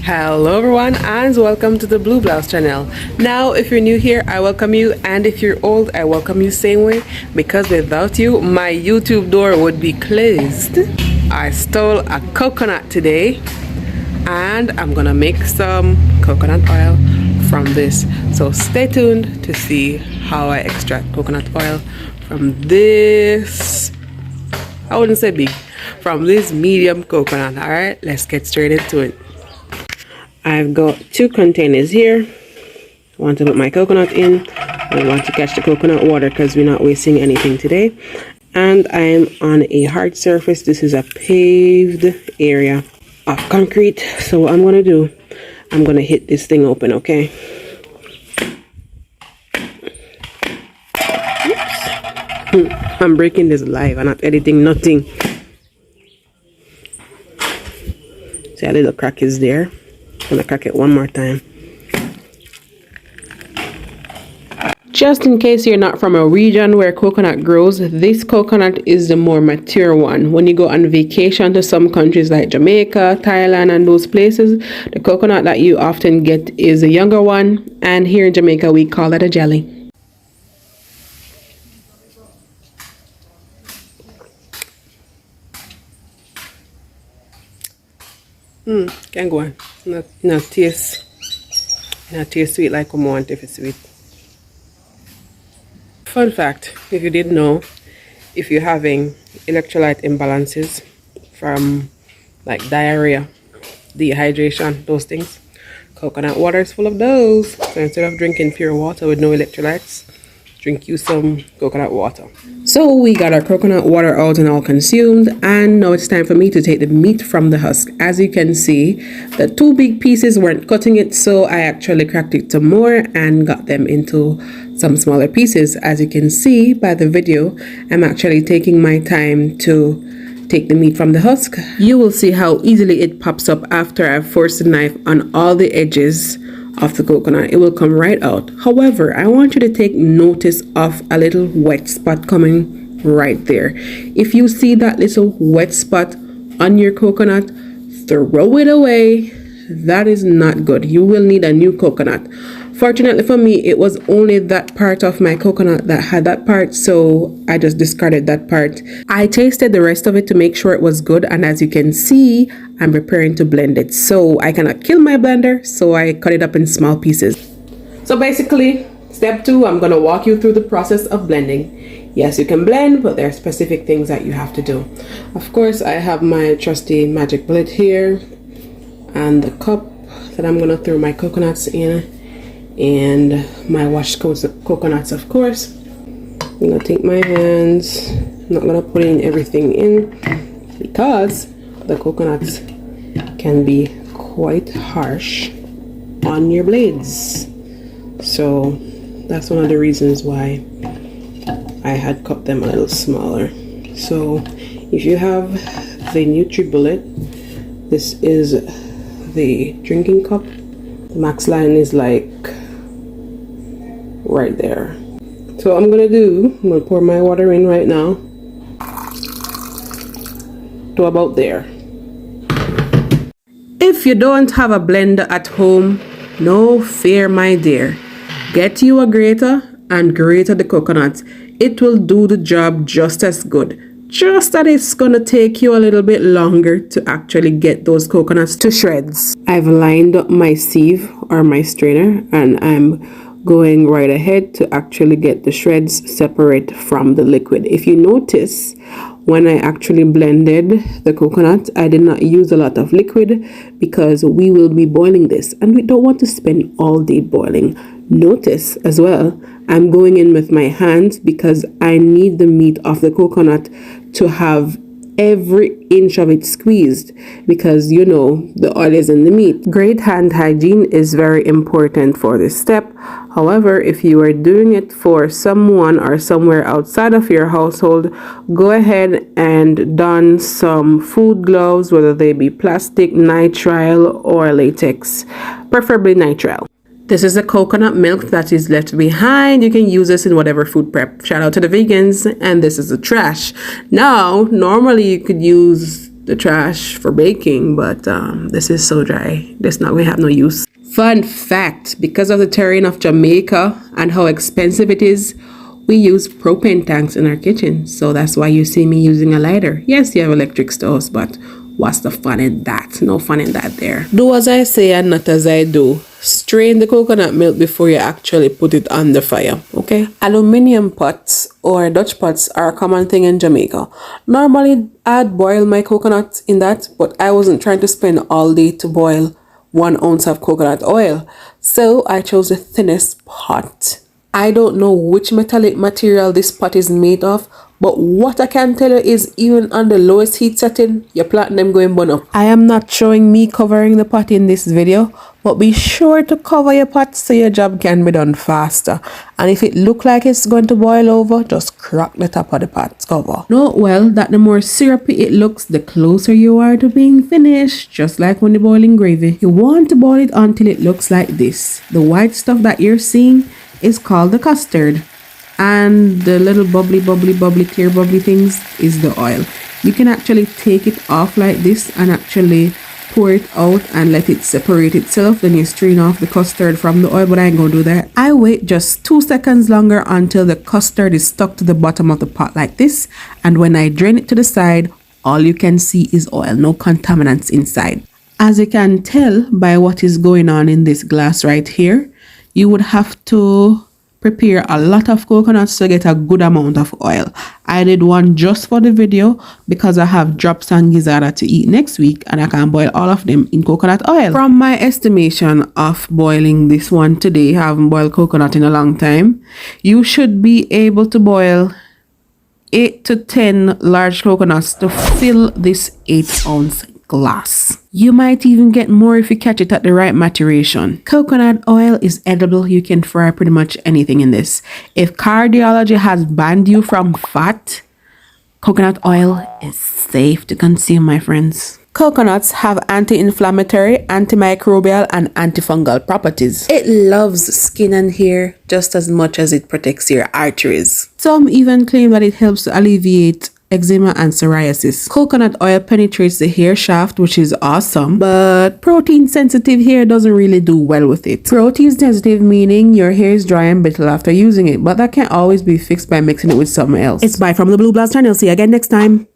Hello everyone and welcome to the Blue Blouse channel. Now if you're new here, I welcome you, and if you're old, I welcome you same way, because without you my YouTube door would be closed. I stole a coconut today and I'm gonna make some coconut oil from this, so stay tuned to see how I extract coconut oil from this, I wouldn't say big, from this medium coconut. All right, let's get straight into it. I've got two containers here. I want to put my coconut in. I want to catch the coconut water because we're not wasting anything today. And I'm on a hard surface. This is a paved area of concrete. So what I'm going to do, I'm going to hit this thing open, okay? Oops. I'm breaking this live. I'm not editing nothing. See, a little crack is there. I'm gonna crack it one more time. Just in case you're not from a region where coconut grows, this coconut is the more mature one. When you go on vacation to some countries like Jamaica, Thailand and those places, the coconut that you often get is a younger one, and here in Jamaica we call it a jelly. Can go on. Not taste sweet like I want if it's sweet. Fun fact, if you didn't know, if you're having electrolyte imbalances from like diarrhea, dehydration, those things, coconut water is full of those. So instead of drinking pure water with no electrolytes, drink you some coconut water. So we got our coconut water out and all consumed, and now it's time for me to take the meat from the husk. As you can see, the two big pieces weren't cutting it, so I actually cracked it some more and got them into some smaller pieces. As you can see by the video, I'm actually taking my time to take the meat from the husk. You will see how easily it pops up after I've forced the knife on all the edges of the coconut. It will come right out. However, I want you to take notice of a little wet spot coming right there. If you see that little wet spot on your coconut, throw it away. That is not good. You will need a new coconut. Fortunately for me, it was only that part of my coconut that had that part, so I just discarded that part. I tasted the rest of it to make sure it was good, and as you can see, I'm preparing to blend it. So I cannot kill my blender, so I cut it up in small pieces. So basically, step 2, I'm going to walk you through the process of blending. Yes, you can blend, but there are specific things that you have to do. Of course, I have my trusty magic bullet here and the cup that I'm going to throw my coconuts in, and my washed coconuts, of course. I'm going to take my hands. I'm not going to put in everything in because the coconuts can be quite harsh on your blades. So that's one of the reasons why I had cut them a little smaller. So if you have the NutriBullet, this is the drinking cup. The max line is like right there. So I'm gonna pour my water in right now to about there. If you don't have a blender at home, no fear, my dear. Get you a grater and grate the coconuts. It will do the job just as good. Just that it's gonna take you a little bit longer to actually get those coconuts to shreds. I've lined up my sieve or my strainer, and I'm going right ahead to actually get the shreds separate from the liquid. If you notice, when I actually blended the coconut, I did not use a lot of liquid because we will be boiling this and we don't want to spend all day boiling. Notice as well, I'm going in with my hands because I need the meat of the coconut to have every inch of it squeezed, because you know the oil is in the meat. Great hand hygiene is very important for this step. However, if you are doing it for someone or somewhere outside of your household, go ahead and don some food gloves, whether they be plastic, nitrile or latex, preferably nitrile. This is the coconut milk that is left behind. You can use this in whatever food prep. Shout out to the vegans. And this is the trash. Now, normally you could use the trash for baking, but this is so dry. This not going to have no use. Fun fact, because of the terrain of Jamaica and how expensive it is, we use propane tanks in our kitchen. So that's why you see me using a lighter. Yes, you have electric stoves, but what's the fun in that? No fun in that there. Do as I say and not as I do. Strain the coconut milk before you actually put it on the fire, okay? Aluminium pots or Dutch pots are a common thing in Jamaica. Normally, I'd boil my coconut in that, but I wasn't trying to spend all day to boil 1 ounce of coconut oil. So I chose the thinnest pot. I don't know which metallic material this pot is made of, but what I can tell you is even on the lowest heat setting, your platinum going burn up. I am not showing me covering the pot in this video, but be sure to cover your pot so your job can be done faster. And if it look like it's going to boil over, just crack the top of the pot cover. Note well that the more syrupy it looks, the closer you are to being finished. Just like when you're boiling gravy. You want to boil it until it looks like this. The white stuff that you're seeing is called the custard, and the little bubbly clear bubbly things is the oil. You can actually take it off like this and actually pour it out and let it separate itself. Then you strain off the custard from the oil, but I ain't gonna do that. I wait just 2 seconds longer until the custard is stuck to the bottom of the pot like this, and when I drain it to the side, all you can see is oil, no contaminants inside. As you can tell by what is going on in this glass right here, you would have to prepare a lot of coconuts to get a good amount of oil. I did one just for the video because I have drops and gizzard to eat next week, and I can boil all of them in coconut oil. From my estimation of boiling this one today, I haven't boiled coconut in a long time, you should be able to boil 8 to 10 large coconuts to fill this 8-ounce glass. You might even get more if you catch it at the right maturation. Coconut oil is edible. You can fry pretty much anything in this. If cardiology has banned you from fat, coconut oil is safe to consume, my friends. Coconuts have anti-inflammatory, antimicrobial, and antifungal properties. It loves skin and hair just as much as it protects your arteries. Some even claim that it helps to alleviate eczema and psoriasis. Coconut oil penetrates the hair shaft, which is awesome, but protein sensitive hair doesn't really do well with it. Protein sensitive meaning your hair is dry and brittle after using it, but that can always be fixed by mixing it with something else. It's bye from the Blue Blast channel. See you again next time.